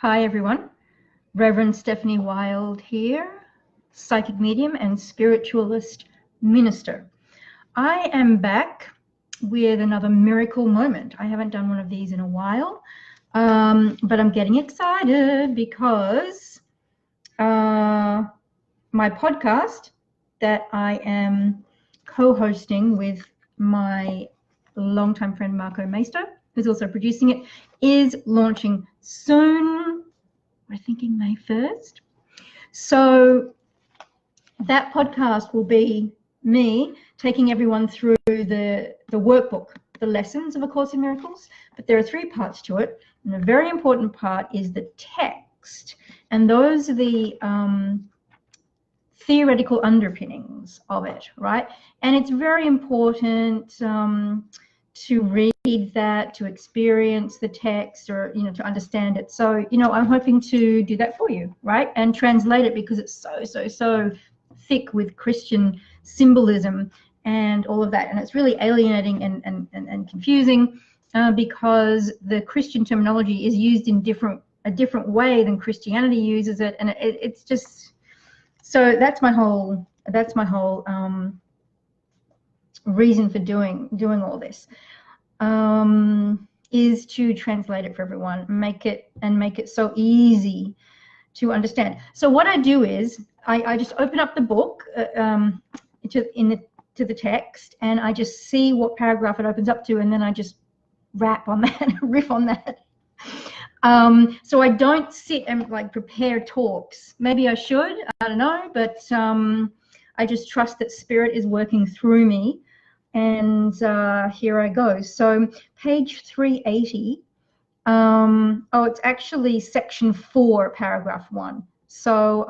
Hi everyone, Reverend Stephanie Wild here, psychic medium and spiritualist minister. I am back with another miracle moment. I haven't done one of these in a while, but I'm getting excited because my podcast that I am co-hosting with my longtime friend Marco Meister, who's also producing it, is launching soon. We're thinking May 1st. So that podcast will be me taking everyone through the workbook, the lessons of A Course in Miracles, but there are 3 parts to it, and a very important part is the text, and those are the theoretical underpinnings of it, right? And it's very important to read that, to experience the text, or to understand it. So I'm hoping to do that for you, right, and translate it, because it's so thick with Christian symbolism and all of that, and it's really alienating and confusing because the Christian terminology is used in a different way than Christianity uses it, and it's just, so that's my whole reason for doing all this, is to translate it for everyone, make it so easy to understand. So what I do is I just open up the book to the text, and I just see what paragraph it opens up to, and then I just rap on that, riff on that. So I don't sit and prepare talks. Maybe I should, I don't know, but I just trust that Spirit is working through me, and here I go. So page 380, it's actually section 4, paragraph 1. So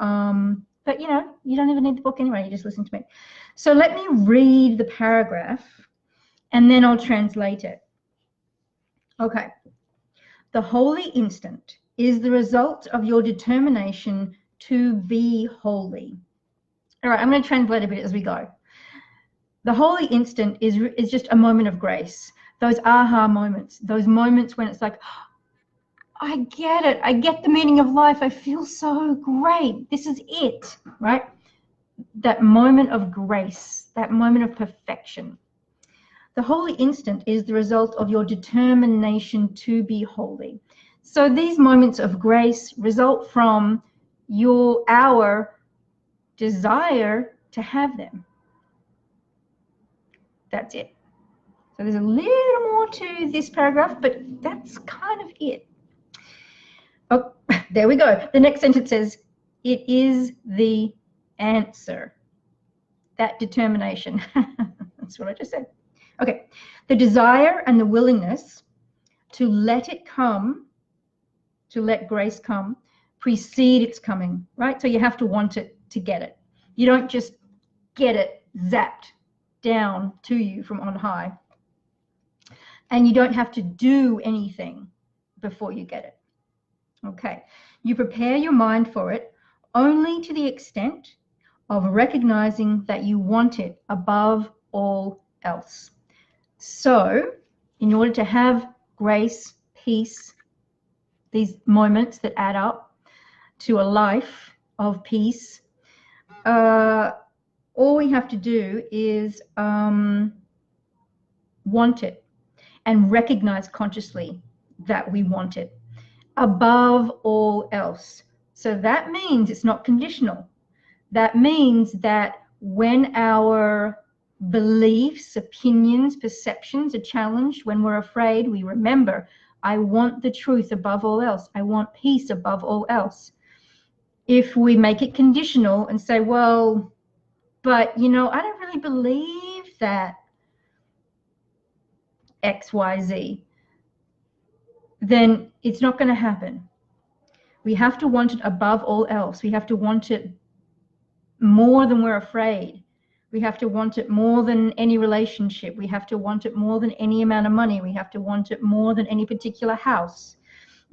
but you don't even need the book anyway, you just listen to me. So let me read the paragraph and then I'll translate it. Okay. The holy instant is the result of your determination to be holy. All right, I'm going to translate a bit as we go. The holy instant is just a moment of grace. Those aha moments, those moments when it's like, I get it. I get the meaning of life. I feel so great. This is it, right? That moment of grace, that moment of perfection. The holy instant is the result of your determination to be holy. So these moments of grace result from our desire to have them. That's it. So there's a little more to this paragraph, but that's kind of it. Oh, there we go. The next sentence says, it is the answer. That determination. That's what I just said. Okay. The desire and the willingness to let it come, to let grace come, precede its coming, right? So you have to want it to get it. You don't just get it zapped down to you from on high. And you don't have to do anything before you get it. Okay. You prepare your mind for it only to the extent of recognizing that you want it above all else. So, in order to have grace, peace, these moments that add up to a life of peace, all we have to do is want it and recognize consciously that we want it above all else. So that means it's not conditional. That means that when our beliefs, opinions, perceptions are challenged, when we're afraid, we remember, I want the truth above all else. I want peace above all else. If we make it conditional and say, well, but I don't really believe that XYZ, then it's not going to happen. We have to want it above all else. We have to want it more than we're afraid. We have to want it more than any relationship. We have to want it more than any amount of money. We have to want it more than any particular house.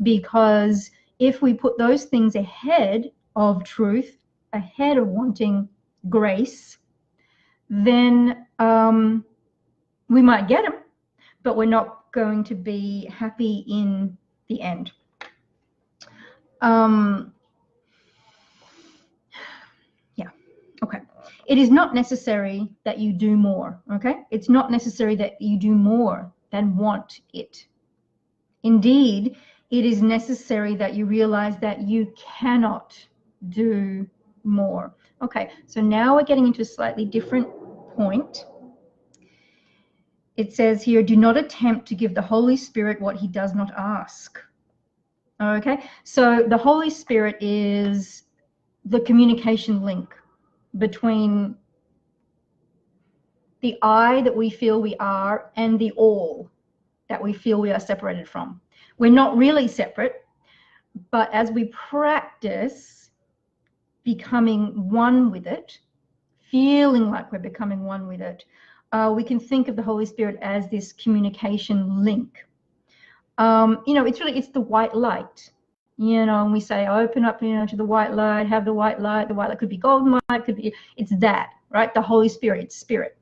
Because if we put those things ahead of truth, ahead of wanting grace, then we might get them, but we're not going to be happy in the end. Yeah. Okay. It is not necessary that you do more. Okay. It's not necessary that you do more than want it. Indeed, it is necessary that you realize that you cannot do more. Okay. So now we're getting into a slightly different point. It says here, do not attempt to give the Holy Spirit what he does not ask. Okay. So the Holy Spirit is the communication link between the I that we feel we are and the all that we feel we are separated from. We're not really separate, but as we practice becoming one with it, feeling like we're becoming one with it, we can think of the Holy Spirit as this communication link. It's the white light. And we say, open up, to the white light, have the white light. The white light could be golden light, it's that, right? The Holy Spirit, it's spirit.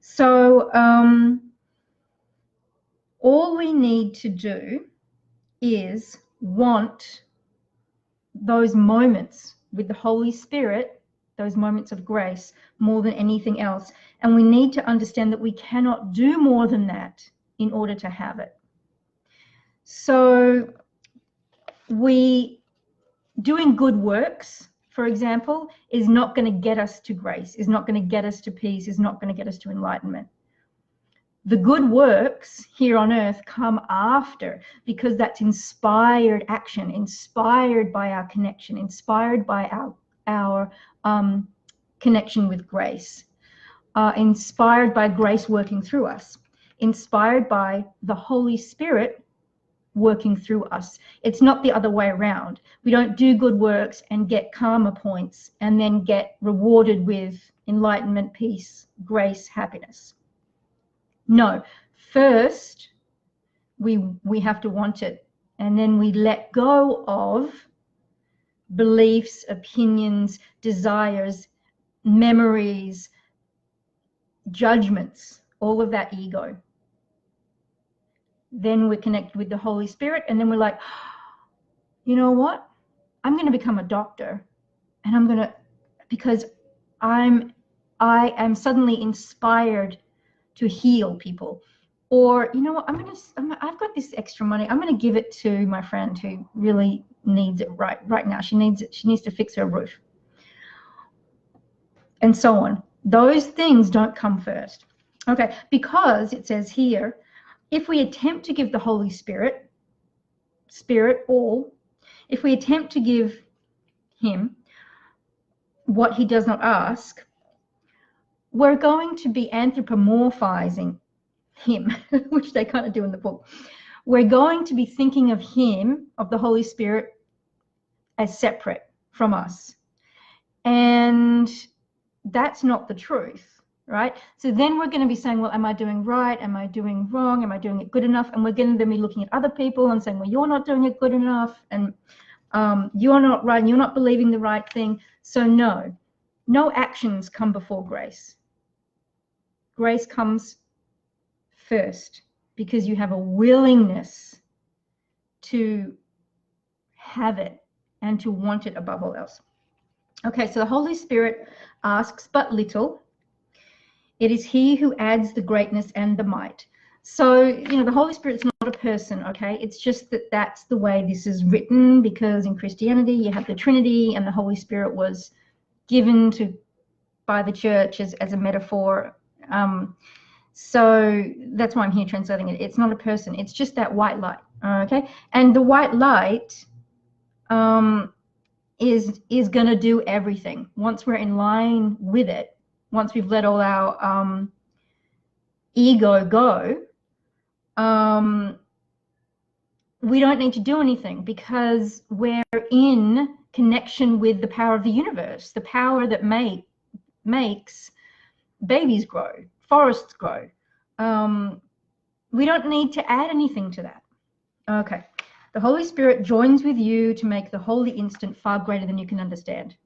So all we need to do is want those moments with the Holy Spirit, those moments of grace, more than anything else. And we need to understand that we cannot do more than that in order to have it. So doing good works, for example, is not going to get us to grace, is not going to get us to peace, is not going to get us to enlightenment. The good works here on earth come after, because that's inspired action, inspired by our connection, inspired by our connection with grace, inspired by grace working through us, inspired by the Holy Spirit working through us. It's not the other way around. We don't do good works and get karma points and then get rewarded with enlightenment, peace, grace, happiness. No, first we have to want it, and then we let go of beliefs, opinions, desires, memories, judgments, all of that ego. Then we're connected with the Holy Spirit, and then we're like, you know what? I'm going to become a doctor, and because I am suddenly inspired to heal people. Or, you know what, I've got this extra money, I'm going to give it to my friend who really needs it right now. She needs to fix her roof, and so on. Those things don't come first. Okay, because it says here, if we attempt to give the Holy Spirit all, if we attempt to give him what he does not ask, we're going to be anthropomorphizing him, which they kind of do in the book. We're going to be thinking of him, of the Holy Spirit, as separate from us. And that's not the truth, right? So then we're going to be saying, well, am I doing right? Am I doing wrong? Am I doing it good enough? And we're going to then be looking at other people and saying, well, you're not doing it good enough, and you're not right, and you're not believing the right thing. So no actions come before grace. Grace comes first, because you have a willingness to have it and to want it above all else. Okay, so the Holy Spirit asks but little. It is he who adds the greatness and the might. So, the Holy Spirit's not a person, okay? It's just that that's the way this is written, because in Christianity you have the Trinity, and the Holy Spirit was given by the church as a metaphor. So that's why I'm here translating it. It's not a person. It's just that white light, okay? And the white light is going to do everything. Once we're in line with it, once we've let all our ego go, we don't need to do anything, because we're in connection with the power of the universe, the power that makes babies grow, forests grow. We don't need to add anything to that. Okay. The Holy Spirit joins with you to make the holy instant far greater than you can understand.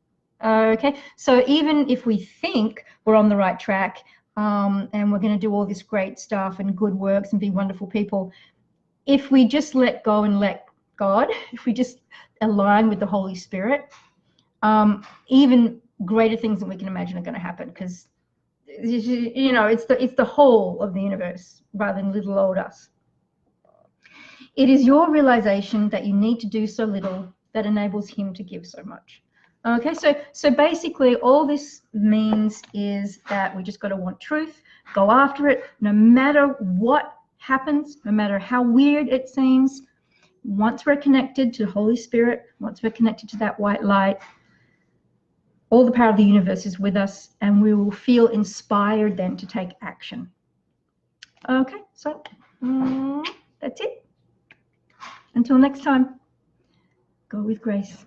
Okay. So even if we think we're on the right track, and we're going to do all this great stuff and good works and be wonderful people, if we just let go and let God, if we just align with the Holy Spirit, even greater things than we can imagine are going to happen, because you know, it's the whole of the universe rather than little old us. It is your realization that you need to do so little that enables him to give so much. Okay, so basically all this means is that we just got to want truth, go after it, no matter what happens, no matter how weird it seems. Once we're connected to the Holy Spirit, once we're connected to that white light, all the power of the universe is with us, and we will feel inspired then to take action. Okay, so that's it. Until next time, go with grace.